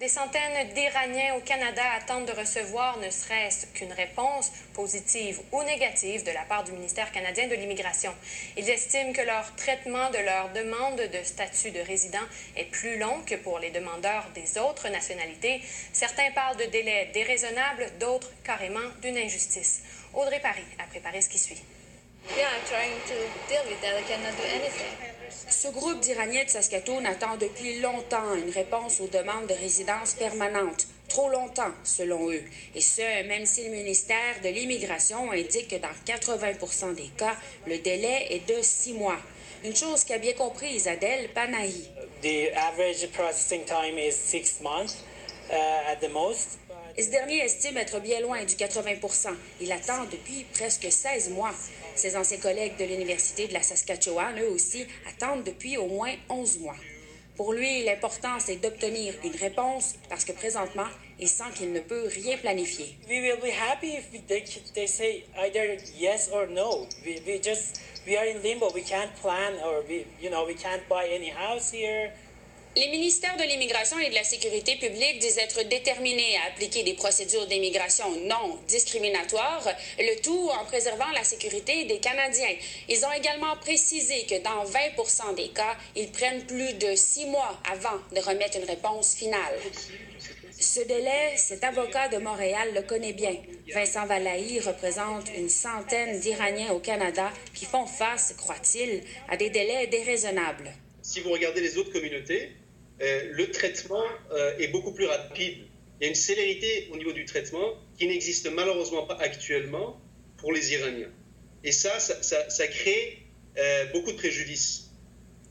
Des centaines d'Iraniens au Canada attendent de recevoir ne serait-ce qu'une réponse positive ou négative de la part du ministère canadien de l'Immigration. Ils estiment que leur traitement de leur demande de statut de résident est plus long que pour les demandeurs des autres nationalités. Certains parlent de délais déraisonnables, d'autres carrément d'une injustice. Audrey Paris a préparé ce qui suit. Ce groupe d'Iraniens de Saskatoon attend depuis longtemps une réponse aux demandes de résidence permanente. Trop longtemps, selon eux. Et ce, même si le ministère de l'Immigration indique que dans 80% des cas, le délai est de 6 mois. Une chose qu'a bien comprise Adel Panahi. The average processing time is 6 months at the most. Et ce dernier estime être bien loin du 80%. Il attend depuis presque 16 mois. Ses anciens collègues de l'Université de la Saskatchewan, eux aussi, attendent depuis au moins 11 mois. Pour lui, l'important, c'est d'obtenir une réponse parce que présentement, il sent qu'il ne peut rien planifier. We will be happy if they say either yes or no. We are in limbo. We can't plan or we can't buy any house here. Les ministères de l'Immigration et de la Sécurité publique disent être déterminés à appliquer des procédures d'immigration non discriminatoires, le tout en préservant la sécurité des Canadiens. Ils ont également précisé que dans 20% des cas, ils prennent plus de 6 mois avant de remettre une réponse finale. Ce délai, cet avocat de Montréal le connaît bien. Vincent Valahi représente une centaine d'Iraniens au Canada qui font face, croit-il, à des délais déraisonnables. Si vous regardez les autres communautés, le traitement est beaucoup plus rapide. Il y a une célérité au niveau du traitement qui n'existe malheureusement pas actuellement pour les Iraniens. Et ça crée beaucoup de préjudices.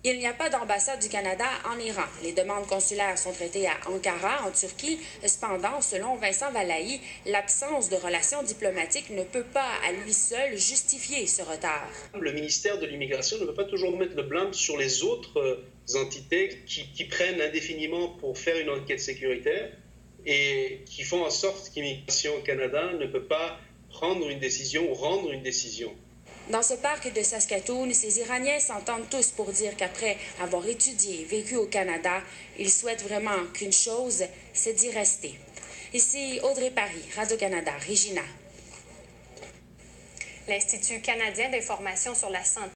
Il n'y a pas d'ambassade du Canada en Iran. Les demandes consulaires sont traitées à Ankara, en Turquie. Cependant, selon Vincent Valahi, l'absence de relations diplomatiques ne peut pas, à lui seul, justifier ce retard. Le ministère de l'Immigration ne peut pas toujours mettre le blâme sur les autres entités qui prennent indéfiniment pour faire une enquête sécuritaire et qui font en sorte qu'Immigration au Canada ne peut pas prendre une décision ou rendre une décision. Dans ce parc de Saskatoon, ces Iraniens s'entendent tous pour dire qu'après avoir étudié et vécu au Canada, ils souhaitent vraiment qu'une chose, c'est d'y rester. Ici Audrey Paris, Radio-Canada, Regina. L'Institut canadien d'information sur la santé